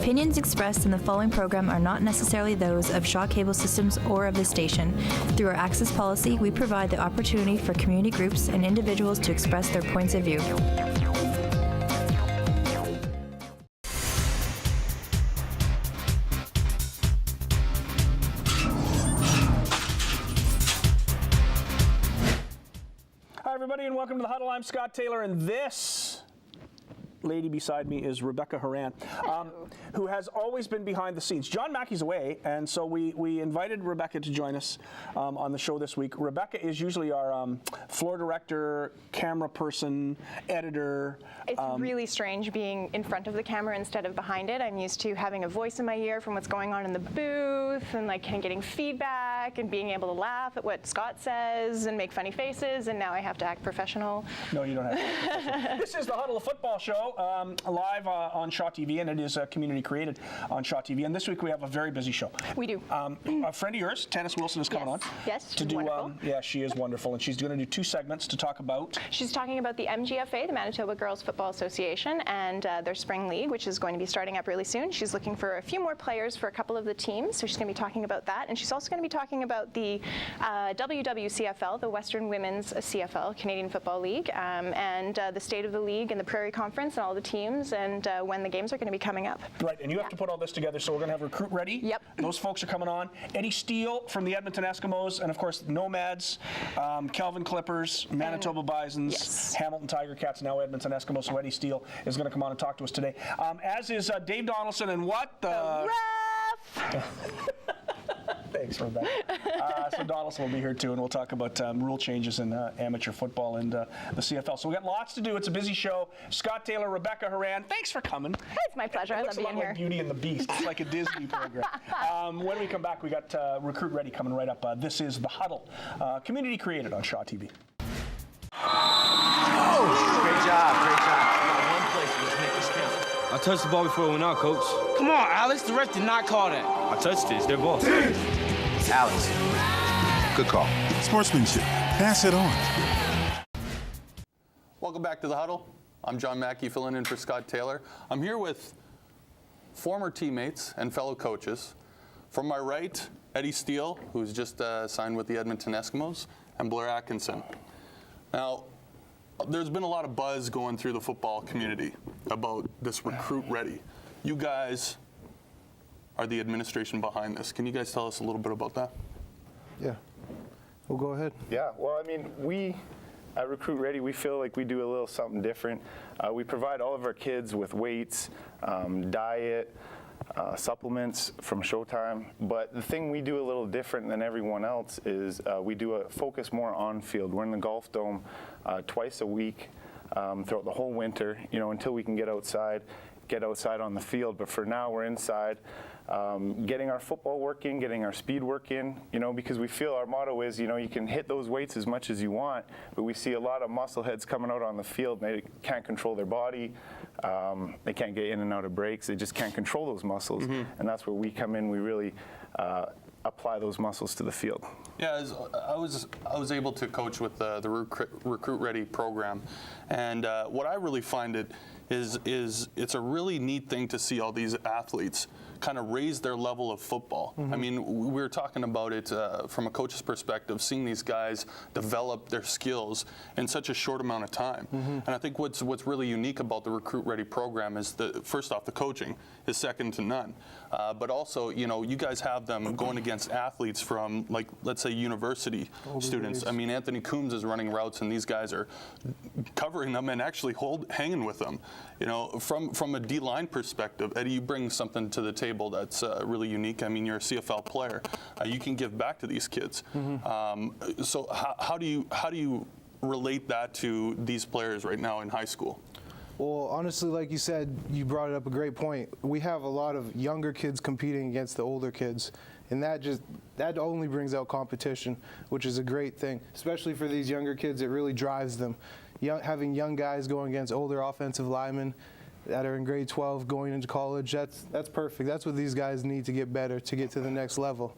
opinions expressed in the following program are not necessarily those of Shaw Cable Systems or of the station. Through our access policy, we provide the opportunity for community groups and individuals to express their points of view. Hi, everybody, and welcome to the Huddle. I'm Scott Taylor, and this lady beside me is Rebecca Horan, who has always been behind the scenes. John Mackey's away, and so we invited Rebecca to join us on the show this week. Rebecca is usually our floor director, camera person, editor. It's really strange being in front of the camera instead of behind it. I'm used to having a voice in my ear from what's going on in the booth and like kind of getting feedback and being able to laugh at what Scott says and make funny faces, and now I have to act professional. No, you don't have to act professional. This is the Huddle, a football show. Live on Shaw TV, and it is community created on Shaw TV. And this week we have a very busy show. We do. A friend of yours, Tennis Wilson, is coming on. Yes, to she's do. wonderful. Yeah, she is wonderful, and she's going to do 2 segments to talk about. She's talking about the MGFA, the Manitoba Girls Football Association, and their spring league, which is going to be starting up really soon. She's looking for a few more players for a couple of the teams, so she's going to be talking about that. And she's also going to be talking about the WWCFL, the Western Women's CFL, Canadian Football League, and the state of the league and the Prairie Conference and all the teams, and when the games are going to be coming up. Right, and you have to put all this together, so we're going to have Recruit Ready. Yep. Those folks are coming on. Eddie Steele from the Edmonton Eskimos, and of course Nomads, Kelvin Clippers, Manitoba Bisons, yes. Hamilton Tiger Cats, now Edmonton Eskimos. So Eddie Steele is going to come on and talk to us today. As is Dave Donaldson and what? The ref! Thanks, Rebecca. So Donaldson will be here too, and we'll talk about rule changes in amateur football and the CFL. So we got lots to do. It's a busy show. Scott Taylor, Rebecca Horan, thanks for coming. It's my pleasure. I love being here. It looks a lot like Beauty and the Beast. It's like a Disney program. When we come back, we got Recruit Ready coming right up. This is The Huddle, community created on Shaw TV. Oh! Great job, great job. One place, let's make this count. I touched the ball before it went out, Coach. Come on, Alex, the ref did not call that. I touched it, it's their ball. Alex, good call. Sportsmanship. Pass it on. Welcome back to The Huddle. I'm John Mackey, filling in for Scott Taylor. I'm here with former teammates and fellow coaches. From my right, Eddie Steele, who's just signed with the Edmonton Eskimos, and Blair Atkinson. Now, there's been a lot of buzz going through the football community about this Recruit Ready. You guys are the administration behind this. Can you guys tell us a little bit about that? Yeah. Well, go ahead. Yeah, well, I mean, we at Recruit Ready, we feel like we do a little something different. We provide all of our kids with weights, diet, supplements from Showtime. But the thing we do a little different than everyone else is we do a focus more on field. We're in the Golf Dome twice a week throughout the whole winter, until we can get outside on the field. But for now, we're inside. Getting our football work in, getting our speed work in, because we feel our motto is, you can hit those weights as much as you want, but we see a lot of muscleheads coming out on the field, and they can't control their body, they can't get in and out of breaks, they just can't control those muscles, and that's where we come in. We really apply those muscles to the field. Yeah, I was able to coach with the Recruit Ready program, and what I really find is it's a really neat thing to see all these athletes kind of raise their level of football. I mean, we were talking about it from a coach's perspective, seeing these guys develop their skills in such a short amount of time. And I think what's really unique about the Recruit Ready program is first off, the coaching is second to none. But also, you guys have them going against athletes from, like, let's say university students. I mean, Anthony Coombs is running routes, and these guys are covering them and actually hanging with them. From a D-line perspective, Eddie, you bring something to the table that's really unique. I mean, you're a CFL player. You can give back to these kids. So how do you relate that to these players right now in high school? Well, honestly, like you said, you brought up a great point. We have a lot of younger kids competing against the older kids, and that only brings out competition, which is a great thing, especially for these younger kids. It really drives them. Having young guys going against older offensive linemen that are in grade 12 going into college, that's perfect. That's what these guys need to get better, to get to the next level.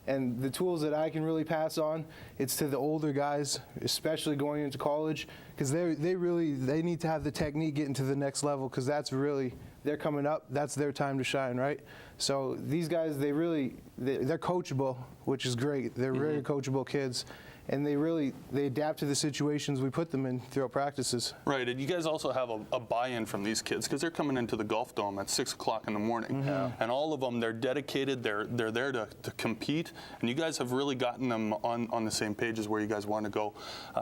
And the tools that I can really pass on, it's to the older guys, especially going into college, because they need to have the technique getting to the next level, because that's really they're coming up, that's their time to shine, right? So these guys, they're coachable, which is great. They're very coachable kids. And they adapt to the situations we put them in throughout practices. Right, and you guys also have a buy-in from these kids because they're coming into the golf dome at 6 o'clock in the morning. And all of them, they're dedicated, they're there to compete, and you guys have really gotten them on the same page as where you guys want to go.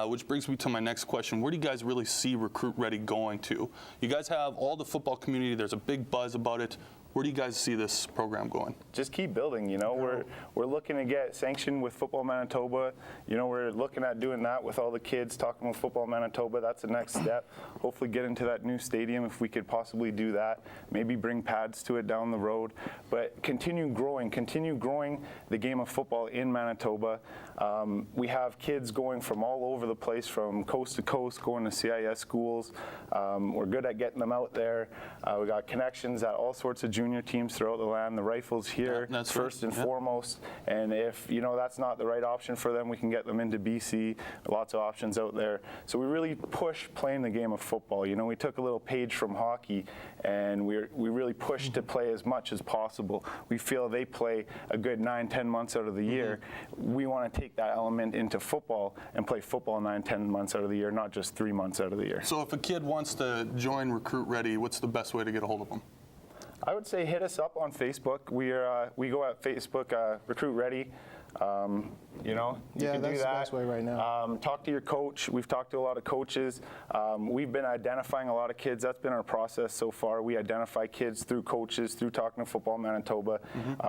Which brings me to my next question. Where do you guys really see Recruit Ready going to? You guys have all the football community, there's a big buzz about it. Where do you guys see this program going? Just keep building, you know. We're looking to get sanctioned with Football Manitoba. You know, we're looking at doing that with all the kids, talking with Football Manitoba. That's the next step. Hopefully get into that new stadium if we could possibly do that. Maybe bring pads to it down the road. But continue growing the game of football in Manitoba. We have kids going from all over the place, from coast to coast, going to CIS schools. We're good at getting them out there. We got connections at all sorts of junior teams throughout the land. The Rifles here, that's first right. and foremost. And if, you know, that's not the right option for them, we can get them into BC. Lots of options out there. So we really push playing the game of football. You know, we took a little page from hockey, and we really push to play as much as possible. We feel they play a good 9-10 months out of the year. We want to take that element into football and play football 9-10 months out of the year, not just 3 months out of the year. So if a kid wants to join Recruit Ready, what's the best way to get a hold of them? I would say hit us up on Facebook. We go at Facebook Recruit Ready. You know, you can that's do the that. best way right now. Talk to your coach. We've talked to a lot of coaches. We've been identifying a lot of kids. That's been our process so far. We identify kids through coaches, through talking to Football Manitoba.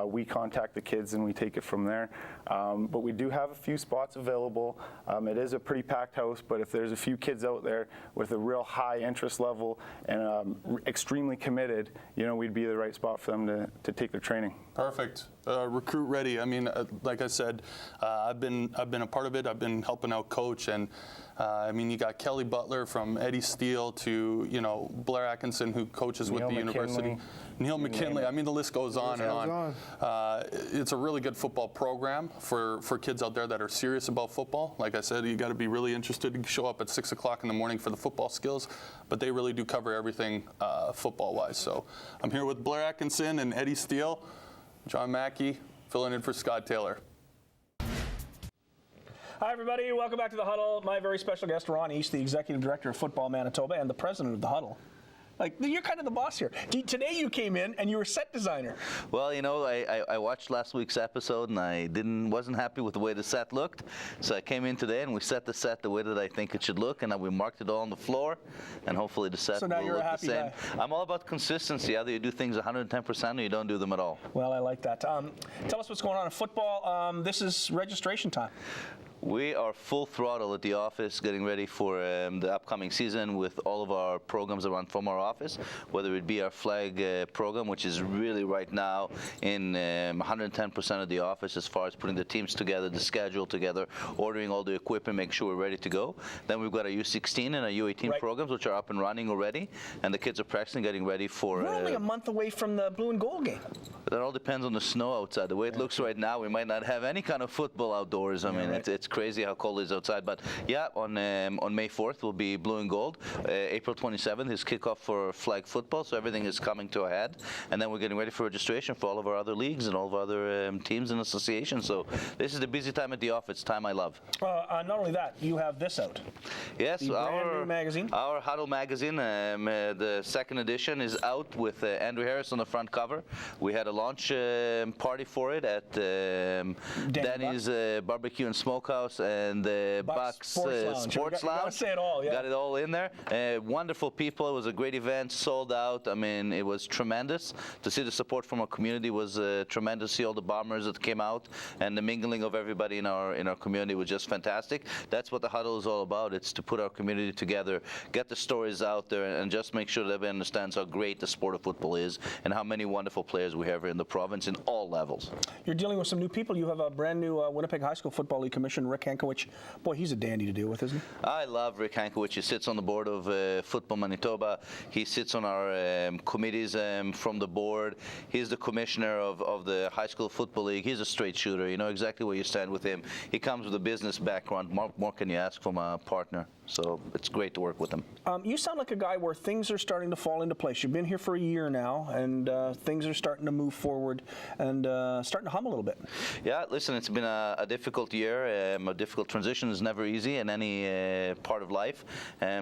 We contact the kids and we take it from there. But we do have a few spots available. It is a pretty packed house, but if there's a few kids out there with a real high interest level and extremely committed, you know, we'd be the right spot for them to take their training. Perfect. Recruit Ready. I mean, like I said, I've been a part of it. I've been helping out coach, and I mean, you got Kelly Butler from Eddie Steele to, you know, Blair Atkinson, who coaches with the university. Neil McKinley. I mean, the list goes on and on. It's a really good football program for kids out there that are serious about football. Like I said, you got to be really interested to show up at 6 o'clock in the morning for the football skills, but they really do cover everything football-wise. So I'm here with Blair Atkinson and Eddie Steele. John Mackey filling in for Scott Taylor. Hi, everybody. Welcome back to the Huddle. My very special guest, Ron East, the Executive Director of Football Manitoba and the President of the Huddle. Like, you're kind of the boss here. Today you came in and you were set designer. Well, you know, I watched last week's episode and I wasn't happy with the way the set looked. So I came in today and we set the set the way that I think it should look, and we marked it all on the floor, and hopefully the set will look the same. Guy. I'm all about consistency. Either you do things 110% or you don't do them at all. Well, I like that. Tell us what's going on in football. This is registration time. We are full throttle at the office, getting ready for the upcoming season with all of our programs that run from our office, whether it be our flag program, which is really right now in 110% of the office as far as putting the teams together, the schedule together, ordering all the equipment, make sure we're ready to go. Then we've got our U16 and our U18 programs, which are up and running already, and the kids are practicing, getting ready for... We're only a month away from the blue and gold game. That all depends on the snow outside. The way it looks right now, we might not have any kind of football outdoors. I mean, it's crazy how cold it is outside. But yeah, on May 4th will be blue and gold. April 27th is kickoff for flag football, so everything is coming to a head. And then we're getting ready for registration for all of our other leagues and all of our other teams and associations. So this is the busy time at the office, time I love. Not only that, you have this out. Yes, the brand new magazine. Our Huddle magazine, the second edition is out with Andrew Harris on the front cover. We had a launch party for it at Danny's Barbecue and Smokehouse and the Bucks Sports Lounge. Gotta say it all, yeah. Got it all in there. Wonderful people. It was a great event, sold out. I mean, it was tremendous. To see the support from our community was tremendous. See all the bombers that came out, and the mingling of everybody in our community was just fantastic. That's what the Huddle is all about. It's to put our community together, get the stories out there, and just make sure that everybody understands how great the sport of football is and how many wonderful players we have here in the province in all levels. You're dealing with some new people. You have a brand new Winnipeg High School Football League Commissioner, Rick Hankowicz. Boy, he's a dandy to deal with, isn't he? I love Rick Hankowicz. He sits on the board of Football Manitoba. He sits on our committees from the board. He's the commissioner of the High School Football League. He's a straight shooter. You know exactly where you stand with him. He comes with a business background. More can you ask from a partner? So it's great to work with them. You sound like a guy where things are starting to fall into place. You've been here for a year now, and things are starting to move forward and starting to hum a little bit. Yeah, listen, it's been a difficult year. A difficult transition is never easy in any part of life.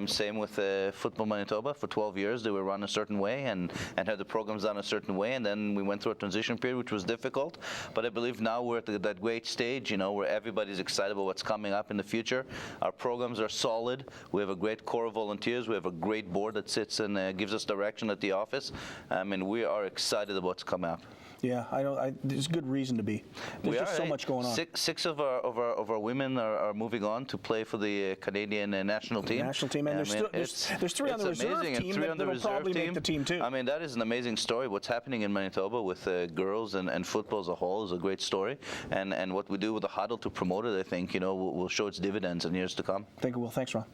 Same with Football Manitoba. For 12 years, they were run a certain way and had the programs done a certain way, and then we went through a transition period, which was difficult. But I believe now we're at that great stage, where everybody's excited about what's coming up in the future. Our programs are solid. We have a great core of volunteers. We have a great board that sits and gives us direction at the office. And we are excited about what's coming up. Yeah, I know. There's good reason to be. There's just so much going on. Six of our women are moving on to play for the Canadian national team. National team, and there's three on the reserve team that'll probably make the team too. I mean, that is an amazing story. What's happening in Manitoba with girls and football as a whole is a great story. And what we do with the Huddle to promote it, I think, will show its dividends in years to come. I think it will. Thanks, Ron.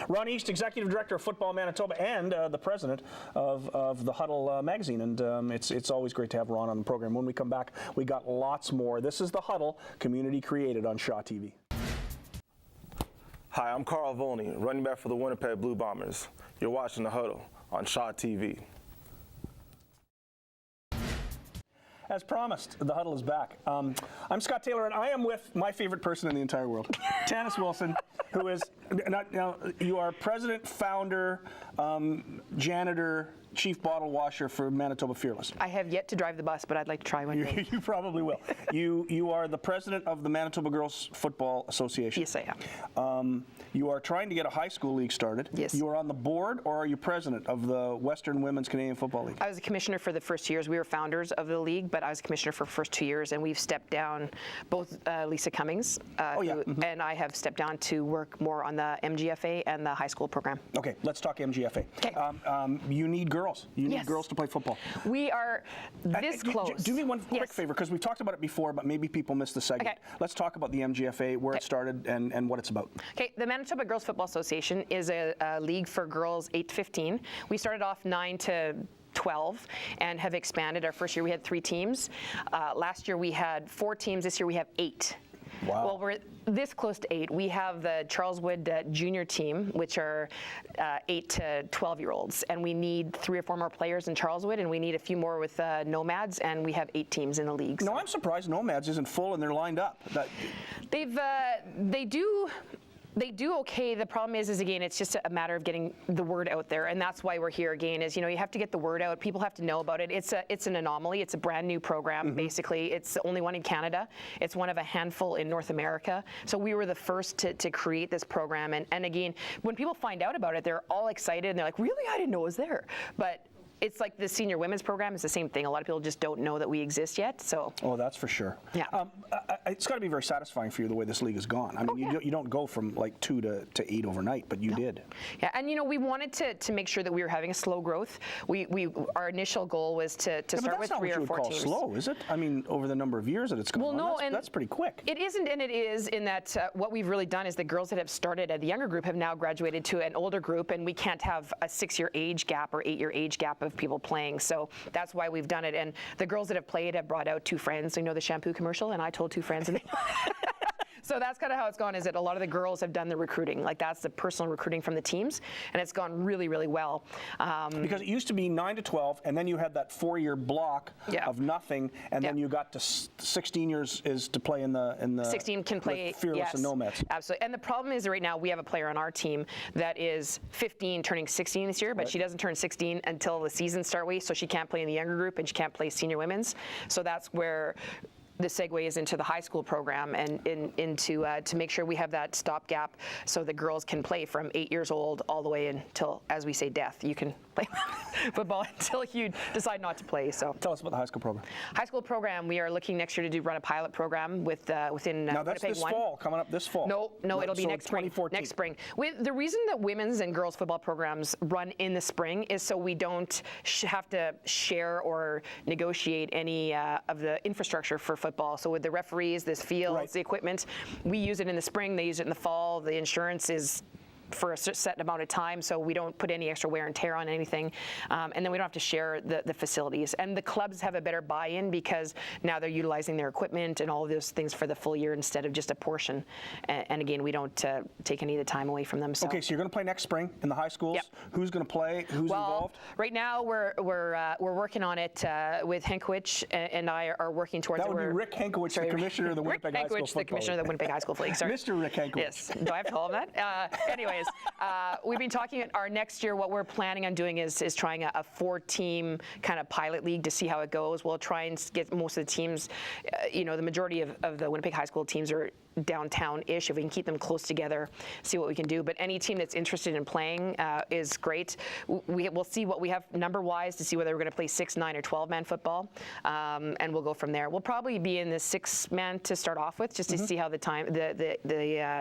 Ron East, Executive Director of Football Manitoba and the President of the Huddle magazine. And it's always great to have Ron on the program. When we come back, we got lots more. This is the Huddle, community created on Shaw TV. Hi, I'm Carl Volney, running back for the Winnipeg Blue Bombers. You're watching the Huddle on Shaw TV. As promised, the Huddle is back. I'm Scott Taylor, and I am with my favorite person in the entire world, Tanis Wilson, who is, now you are president, founder, janitor, chief bottle washer for Manitoba Fearless. I have yet to drive the bus, but I'd like to try one day. You probably will. You are the president of the Manitoba Girls Football Association. Yes, I am. You are trying to get a high school league started. Yes. You are on the board, or are you president of the Western Women's Canadian Football League? I was a commissioner for the first 2 years. We were founders of the league, but I was a commissioner for the first 2 years, and we've stepped down, both Lisa Cummings and I have stepped down to work more on the MGFA and the high school program. Okay, let's talk MGFA. Okay. You need girls. You need girls to play football. We are this close. Do me one quick favor, because we've talked about it before, but maybe people missed the segment. Okay. Let's talk about the MGFA, where it started, and what it's about. Okay, the Manitoba Girls Football Association is a league for girls 8 to 15. We started off 9 to 12 and have expanded. Our first year we had 3 teams. Last year we had 4 teams. This year we have 8. Wow. Well, we're this close to 8. We have the Charleswood junior team, which are 8 to 12-year-olds, and we need 3 or 4 more players in Charleswood, and we need a few more with Nomads, and we have 8 teams in the league. No, I'm surprised Nomads isn't full and they're lined up. They do okay. The problem is again, it's just a matter of getting the word out there, and that's why we're here again. Is you have to get the word out. People have to know about it. It's an anomaly. It's a brand new program. Basically, it's the only one in Canada. It's one of a handful in North America. So we were the first to create this program. And again, when people find out about it, they're all excited and they're like, "Really? I didn't know it was there." But it's like the senior women's program is the same thing. A lot of people just don't know that we exist yet. So. Oh, that's for sure. Yeah. It's got to be very satisfying for you the way this league has gone. I mean, you don't go from like 2 to 8 overnight, but you did. Yeah, and we wanted to make sure that we were having a slow growth. Our initial goal was to start with 3 or 4 teams. That's not what you would call slow, is it? I mean, over the number of years that it's gone. Well, no, that's pretty quick. It isn't, and it is in that what we've really done is the girls that have started at the younger group have now graduated to an older group, and we can't have a 6-year age gap or 8-year age gap of people playing. So that's why we've done it. And the girls that have played have brought out 2 friends. The shampoo commercial, and I told 2 friends. And so that's kind of how it's gone, is that a lot of the girls have done the recruiting. Like, that's the personal recruiting from the teams, and it's gone really, really well. Because it used to be 9 to 12, and then you had that 4-year block of nothing, and then you got to 16 years is to play in the 16 can play Fearless and Nomads. Absolutely. And the problem is right now we have a player on our team that is 15 turning 16 this year, but she doesn't turn 16 until the season starts, so she can't play in the younger group and she can't play senior women's. So that's where the segue is into the high school program and into to make sure we have that stopgap so the girls can play from 8 years old all the way until, as we say, death. You can play football until you decide not to play. So tell us about the high school program. High school program, we are looking next year to run a pilot program within now that's Winnipeg this fall, coming up this fall. No, it'll be next spring. 2014. Next spring. The reason that women's and girls football programs run in the spring is so we don't have to share or negotiate any of the infrastructure for football. So with the referees, this field, the equipment, we use it in the spring, they use it in the fall. The insurance is for a set amount of time, so we don't put any extra wear and tear on anything, and then we don't have to share the facilities. And the clubs have a better buy-in because now they're utilizing their equipment and all of those things for the full year instead of just a portion. And again, we don't take any of the time away from them. So. Okay, so you're going to play next spring in the high schools. Yep. Who's going to play? Who's involved? Right now we're working on it with Hankwich and I are working towards. That would be Rick Hankwich, the commissioner of the Winnipeg High School Football League. the commissioner of the Winnipeg High School League. Sorry, Mr. Rick Hankwich. Yes. Do I have to call him that? Anyways, we've been talking. Our next year, what we're planning on doing is trying a 4-team kind of pilot league to see how it goes. We'll try and get most of the teams. The majority of the Winnipeg High School teams are downtown-ish. If we can keep them close together, see what we can do. But any team that's interested in playing is great. We'll see what we have number-wise to see whether we're going to play 6, 9, or 12-man football, and we'll go from there. We'll probably be in the 6-man to start off with, just to see how the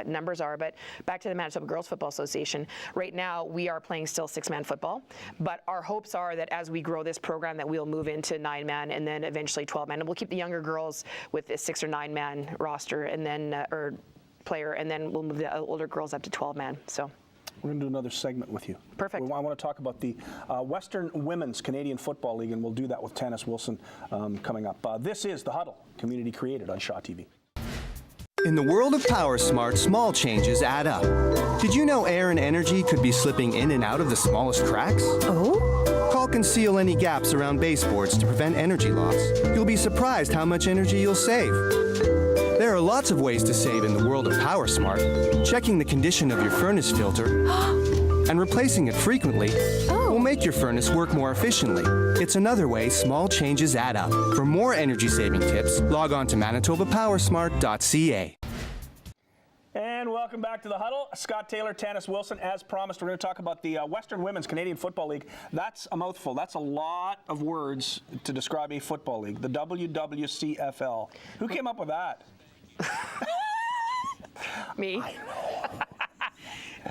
numbers are. But back to the Manitoba Girls Football Association. Right now, we are playing still 6-man football, but our hopes are that as we grow this program, that we'll move into 9-man and then eventually 12-man, and we'll keep the younger girls with a 6 or 9-man roster, and then or player, and then we'll move the older girls up to 12-man. So. We're going to do another segment with you. Perfect. I want to talk about the Western Women's Canadian Football League, and we'll do that with Tanis Wilson coming up. This is The Huddle, community created on Shaw TV. In the world of PowerSmart, small changes add up. Did you know air and energy could be slipping in and out of the smallest cracks? Oh? Caulk and seal any gaps around baseboards to prevent energy loss. You'll be surprised how much energy you'll save. There are lots of ways to save in the world of PowerSmart. Checking the condition of your furnace filter and replacing it frequently will make your furnace work more efficiently. It's another way small changes add up. For more energy-saving tips, log on to manitobapowersmart.ca. And welcome back to The Huddle. Scott Taylor, Tanis Wilson. As promised, we're going to talk about the Western Women's Canadian Football League. That's a mouthful. That's a lot of words to describe a football league. The WWCFL. Who came up with that? Me.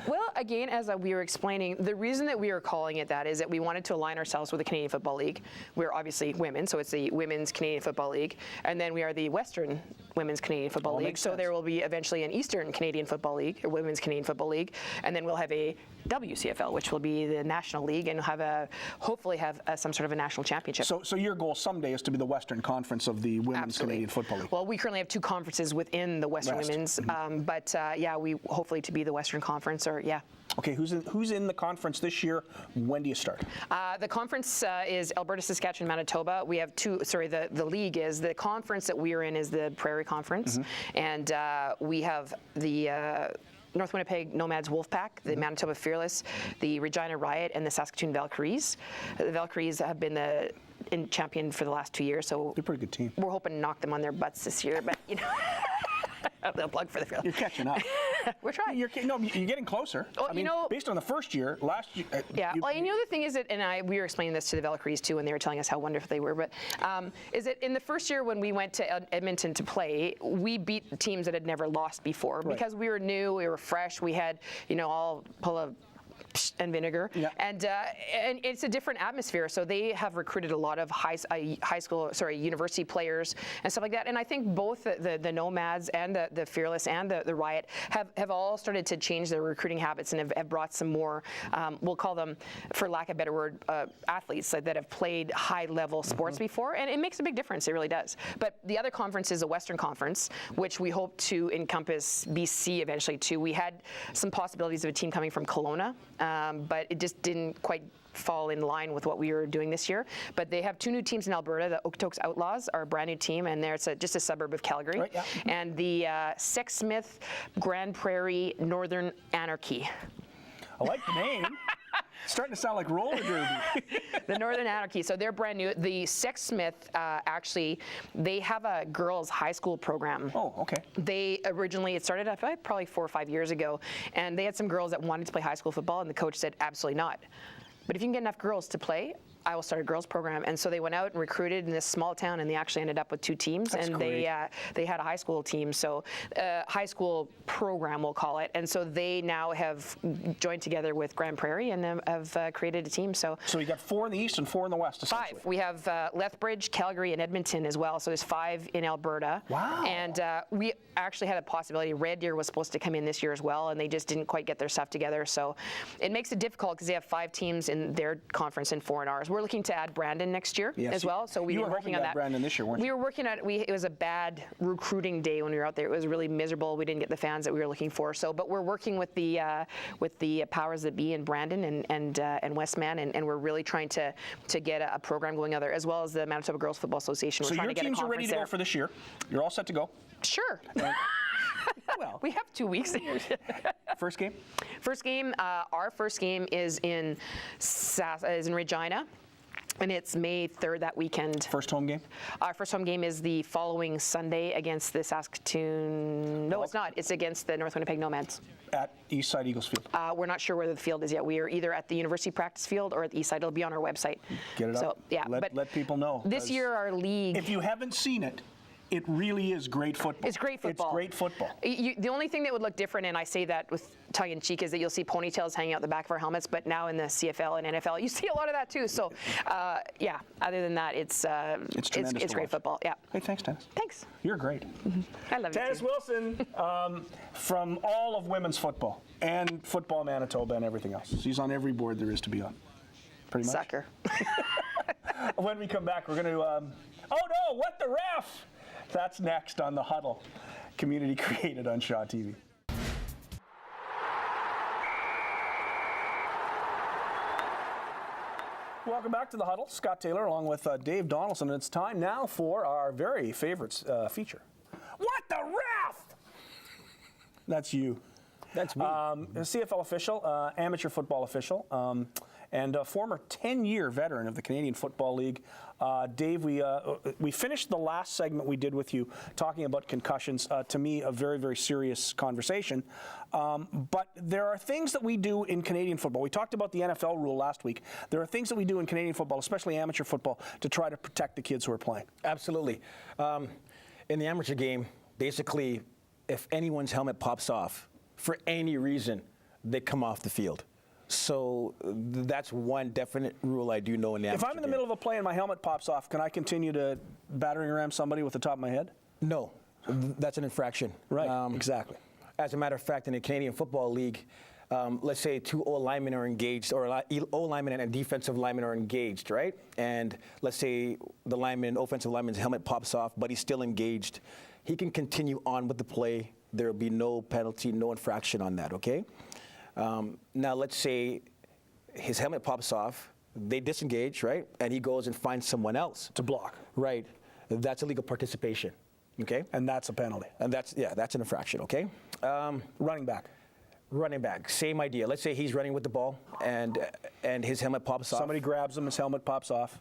Well, again, as we were explaining, the reason that we are calling it that is that we wanted to align ourselves with the Canadian Football League. We're obviously women, so it's the Women's Canadian Football League, and then we are the Western Women's Canadian Football League. So there will be eventually an Eastern Canadian Football League, or Women's Canadian Football League, and then we'll have a WCFL, which will be the National League, and hopefully have some sort of a national championship. So your goal someday is to be the Western Conference of the Women's Canadian Football League. Well, we currently have 2 conferences within the Western Women's, but yeah, we hopefully to be the Western Conference, or yeah. Okay, who's in the conference this year? When do you start? The conference is Alberta, Saskatchewan, Manitoba. We have the league is, the conference that we are in is the Prairie Conference, and we have the North Winnipeg Nomads Wolfpack, the Manitoba Fearless, the Regina Riot, and the Saskatoon Valkyries. The Valkyries have been the champion for the last 2 years, so they're a pretty good team. We're hoping to knock them on their butts this year, but you know. A plug for the field. You're catching up. We're trying. You're getting closer. Well, I mean, based on the first year, last year. Yeah. Well, the thing is that, and we were explaining this to the Valkyries too when they were telling us how wonderful they were. But is that in the first year when we went to Edmonton to play, we beat teams that had never lost before because we were new, we were fresh, we had all full of and vinegar, and it's a different atmosphere. So they have recruited a lot of university players and stuff like that. And I think both the Nomads and the Fearless and the Riot have all started to change their recruiting habits and have brought some more, we'll call them, for lack of a better word, athletes that have played high-level sports before, and it makes a big difference. It really does. But the other conference is a Western Conference, which we hope to encompass BC eventually too. We had some possibilities of a team coming from Kelowna. But it just didn't quite fall in line with what we were doing this year. But they have 2 new teams in Alberta. The Okotoks Outlaws are a brand new team, and it's just a suburb of Calgary. Right, yeah. And the Sexsmith Grand Prairie Northern Anarchy. I like the name. It's starting to sound like roller derby. The Northern Anarchy. So they're brand new. The Sexsmith, actually, they have a girls' high school program. Oh, okay. They originally, it started probably 4 or 5 years ago, and they had some girls that wanted to play high school football, and the coach said, absolutely not. But if you can get enough girls to play, Iowa Started Girls program, and so they went out and recruited in this small town, and they actually ended up with 2 teams. That's and great. they had a high school team, so high school program we'll call it, and so they now have joined together with Grand Prairie and have created a team. So you got 4 in the east and 4 in the west. 5. We have Lethbridge, Calgary, and Edmonton as well. So there's 5 in Alberta. Wow. And we actually had a possibility. Red Deer was supposed to come in this year as well, and they just didn't quite get their stuff together. So it makes it difficult because they have 5 teams in their conference and 4 in ours. We're looking to add Brandon next year as well. So we've been working on that. Brandon this year, weren't you? We were working on it. It was a bad recruiting day when we were out there. It was really miserable. We didn't get the fans that we were looking for. So, but we're working with the powers that be in Brandon and Westman, and we're really trying to get a program going out there, as well as the Manitoba Girls Football Association. We're So trying your to get teams a are ready to go for this year. You're all set to go. Sure. Well, we have 2 weeks. First game? First game. Our first game is in Regina. And it's May 3rd that weekend. First home game? Our first home game is the following Sunday against the Saskatoon. No, it's not. It's against the North Winnipeg Nomads. At Eastside Eagles Field. We're not sure where the field is yet. We are either at the University Practice Field or at the Eastside. It'll be on our website. Get it so, up. Yeah, let people know. This year, our league. If you haven't seen it, it really is great football. It's great football. It's great football. The only thing that would look different, and I say that with tongue-in-cheek, is that you'll see ponytails hanging out the back of our helmets, but now in the CFL and NFL, you see a lot of that too. So, yeah, other than that, it's great football. Yeah. Hey, thanks, Dennis. Thanks. You're great. I love you. Dennis Wilson, from all of women's football and Football Manitoba and everything else. He's on every board there is to be on. Pretty much. Sucker. When we come back, we're going to, oh no, what the ref? That's next on The Huddle, community created on Shaw TV. Welcome back to The Huddle. Scott Taylor along with Dave Donaldson. It's time now for our very favorite feature. What the ref? That's you. That's me. A CFL official, amateur football official, and a former 10-year veteran of the Canadian Football League. Dave, we finished the last segment we did with you talking about concussions. To me, a very, very serious conversation. But there are things that we do in Canadian football. We talked about the NFL rule last week. There are things that we do in Canadian football, especially amateur football, to try to protect the kids who are playing. Absolutely. In the amateur game, basically, if anyone's helmet pops off, for any reason, they come off the field. So that's one definite rule I do know in the amateur If I'm in the middle of a play and my helmet pops off, can I continue to battering ram somebody with the top of my head? No, that's an infraction. Right, exactly. As a matter of fact, in the Canadian Football League, let's say 2 O-linemen are engaged, or O-lineman and a defensive lineman are engaged, right? And let's say the offensive lineman's helmet pops off, but he's still engaged. He can continue on with the play. There will be no penalty, no infraction on that, okay? Now, let's say his helmet pops off, they disengage, right? And he goes and finds someone else to block. Right. That's illegal participation, okay? And that's a penalty. And that's an infraction, okay? Running back. Running back, same idea. Let's say he's running with the ball and his helmet pops off. Somebody grabs him, his helmet pops off.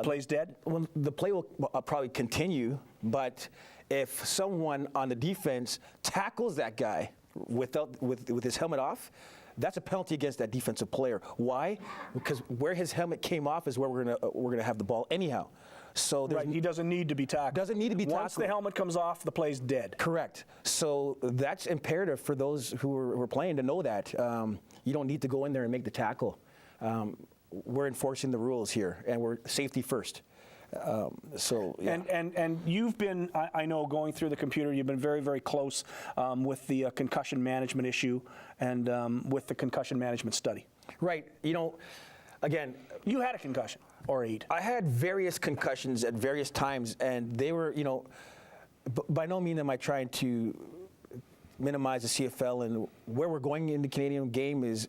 Play's dead? Well, the play will probably continue, but if someone on the defense tackles that guy with his helmet off, that's a penalty against that defensive player. Why? Because where his helmet came off is where we're gonna have the ball anyhow. So he doesn't need to be tackled. Doesn't need to be tackled. Once the helmet comes off, the play's dead. Correct. So that's imperative for those who are playing to know that. You don't need to go in there and make the tackle. We're enforcing the rules here, and we're safety first. So yeah. And you've been, I know, going through the computer, you've been very, very close with the concussion management issue and with the concussion management study. Right. You know, again, you had a concussion or 8. I had various concussions at various times, and they were, you know, by no means am I trying to minimize the CFL, and where we're going in the Canadian game is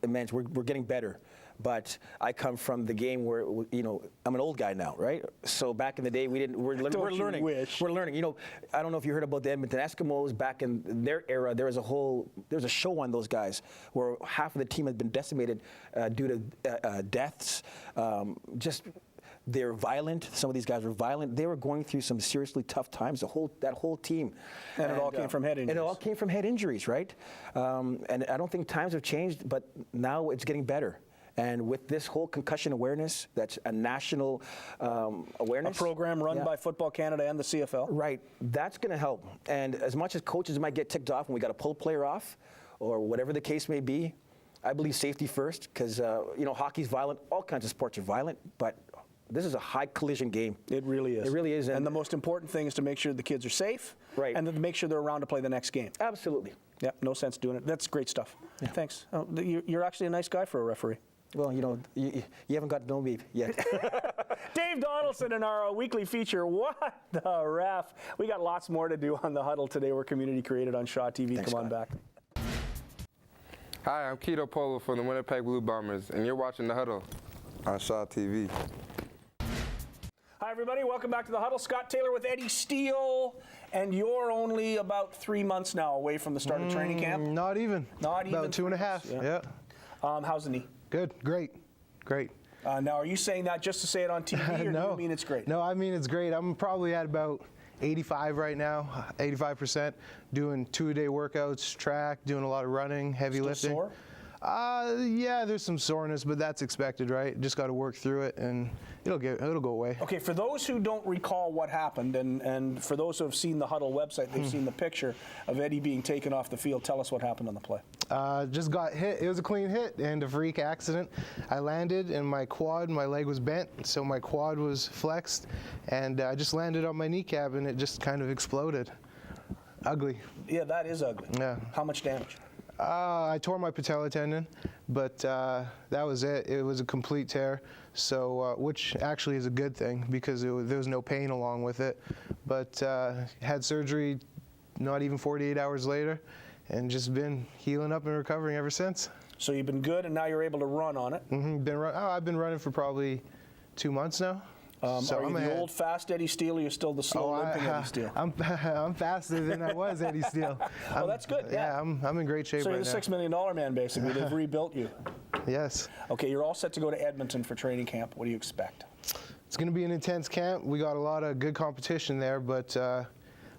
immense. We're getting better. But I come from the game where, you know, I'm an old guy now, right? So back in the day, we're learning. We're learning. You know, I don't know if you heard about the Edmonton Eskimos back in their era. There was a show on those guys where half of the team had been decimated due to deaths. They're violent. Some of these guys were violent. They were going through some seriously tough times. That whole team. And it all came from head injuries. And it all came from head injuries, right? And I don't think times have changed, but now it's getting better. And with this whole concussion awareness, that's a national awareness. A program run by Football Canada and the CFL. Right. That's going to help. And as much as coaches might get ticked off when we got to pull a player off, or whatever the case may be, I believe safety first, because hockey's violent. All kinds of sports are violent, but this is a high collision game. It really is. It really is. And the most important thing is to make sure the kids are safe, right, and then to make sure they're around to play the next game. Absolutely. Yeah, no sense doing it. That's great stuff. Yeah. Thanks. Oh, you're actually a nice guy for a referee. Well, you haven't got to know me yet. Dave Donaldson in our weekly feature, What the Ref? We got lots more to do on the Huddle today. We're community created on Shaw TV. Thanks, Come on Scott. back. Hi, I'm Keto Polo from the Winnipeg Blue Bombers, and you're watching The Huddle on Shaw TV. Hi, everybody. Welcome back to the Huddle. Scott Taylor with Eddie Steele. And you're only about 3 months now away from the start of training camp? Not even. Not even. About 2.5. Yeah. How's the knee? Good. Great. Now, are you saying that just to say it on TV, or No. do you mean it's great? No, I mean it's great. I'm probably at about 85 right now, 85%. Doing 2-a-day workouts, track, doing a lot of running, heavy lifting. Sore? Yeah, there's some soreness, but that's expected, right? Just got to work through it, and it'll go away. Okay, for those who don't recall what happened, and for those who have seen the Huddle website, they've seen the picture of Eddie being taken off the field. Tell us what happened on the play. Just got hit. It was a clean hit and a freak accident. I landed, and my leg was bent, so my quad was flexed, and I just landed on my kneecap, and it just kind of exploded. Ugly. Yeah, that is ugly. Yeah. How much damage? I tore my patella tendon, but that was it. It was a complete tear, so which actually is a good thing because there was no pain along with it. But had surgery not even 48 hours later, and just been healing up and recovering ever since. So you've been good, and now you're able to run on it. Mm-hmm. I've been running for probably 2 months now. So are you the old fast Eddie Steele, or you're still the slow limping Eddie Steele? I'm faster than I was Eddie Steele. Well, that's good. Yeah, I'm in great shape so right you're the now. $6 million man, basically. They've rebuilt you. Yes. Okay, you're all set to go to Edmonton for training camp. What do you expect? It's going to be an intense camp. We got a lot of good competition there, but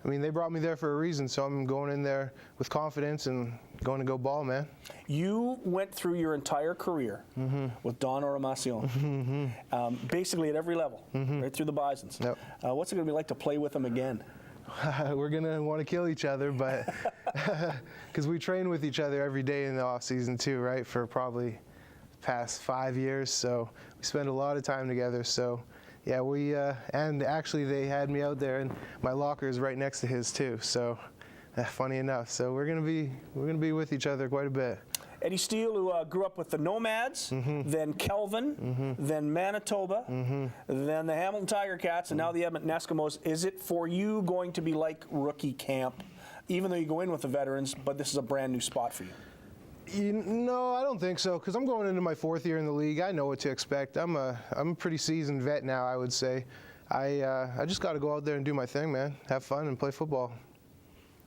I mean, they brought me there for a reason, so I'm going in there with confidence and going to go ball, man. You went through your entire career with Don Oramacion, basically at every level, right through the Bisons. Yep. What's it going to be like to play with them again? We're going to want to kill each other, but because we train with each other every day in the off season too, right, for probably the past 5 years, so we spend a lot of time together. So yeah, we and actually they had me out there, and my locker is right next to his too. So funny enough, so we're gonna be with each other quite a bit. Eddie Steele, who grew up with the Nomads, then Kelvin, then Manitoba, then the Hamilton Tiger Cats, and now the Edmonton Eskimos. Is it for you going to be like rookie camp, even though you go in with the veterans, but this is a brand new spot for you? No, I don't think so, because I'm going into my 4th year in the league. I know what to expect. I'm a pretty seasoned vet now, I would say. I just got to go out there and do my thing, man. Have fun and play football.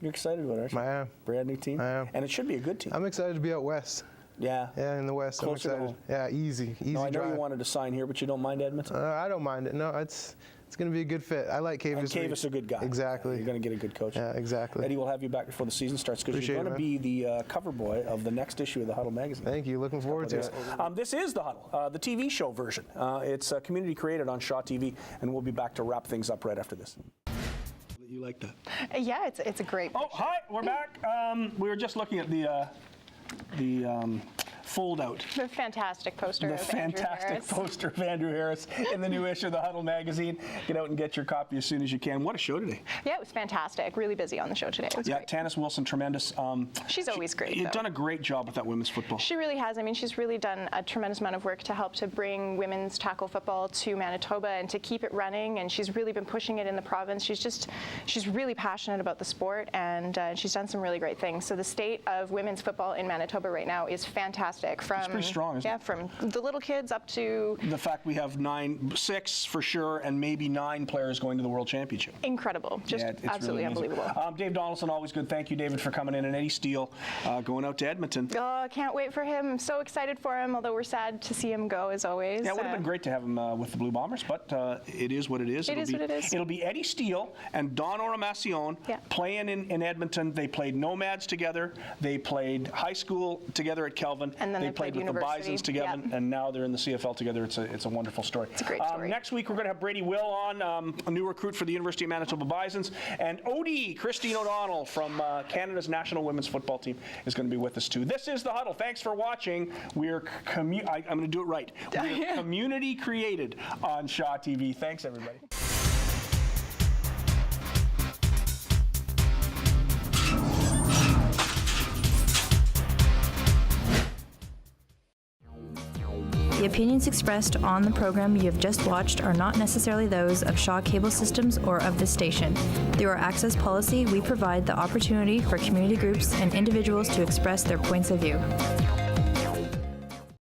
You're excited about it, aren't you? I am. Brand new team? I am. And it should be a good team. I'm excited to be out west. Yeah. Yeah, in the west. Closer to I'm home. excited. Yeah, easy No, I know drive. you wanted to sign here, but you don't mind Edmonton? I don't mind it. No, it's going to be a good fit. I like Cavis. And Cavis is a good guy. Exactly. You're going to get a good coach. Yeah, exactly. Eddie, we'll have you back before the season starts because Appreciate you're going to it, be the cover boy of the next issue of the Huddle magazine. Thank you. Looking forward to it. This is the Huddle, the TV show version. It's community created on Shaw TV, and we'll be back to wrap things up right after this. You like that? Yeah, it's a great Oh, hi, we're back. We were just looking at the fold-out. The fantastic poster The of Andrew fantastic Harris. poster of Andrew Harris in the new issue of the Huddle magazine. Get out and get your copy as soon as you can. What a show today. Yeah, it was fantastic. Really busy on the show today. It was great. Tanis Wilson, tremendous. She's always great, You've though. done a great job with that women's football. She really has. I mean, she's really done a tremendous amount of work to help to bring women's tackle football to Manitoba and to keep it running, and she's really been pushing it in the province. She's really passionate about the sport, and she's done some really great things. So the state of women's football in Manitoba right now is fantastic. It's pretty strong, isn't it? Yeah, from the little kids up to... The fact we have 6 for sure, and maybe 9 players going to the World Championship. Incredible. Just it's absolutely really amazing. unbelievable. Dave Donaldson, always good. Thank you, David, for coming in. And Eddie Steele going out to Edmonton. Oh, can't wait for him. I'm so excited for him, although we're sad to see him go, as always. Yeah, it would have been great to have him with the Blue Bombers, but it is what it is. It is what it is. It'll be Eddie Steele and Don Oramacion playing in Edmonton. They played Nomads together. They played high school together at Kelvin, And then they played with university. the Bisons together, Yep. and now they're in the CFL together. It's a wonderful story. It's a great story. Next week, we're going to have Brady Will on, a new recruit for the University of Manitoba Bisons, and Odie, Christine O'Donnell from Canada's national women's football team is going to be with us too. This is The Huddle. Thanks for watching. We're I'm going to do it right. We're community created on Shaw TV. Thanks, everybody. The opinions expressed on the program you have just watched are not necessarily those of Shaw Cable Systems or of this station. Through our access policy, we provide the opportunity for community groups and individuals to express their points of view.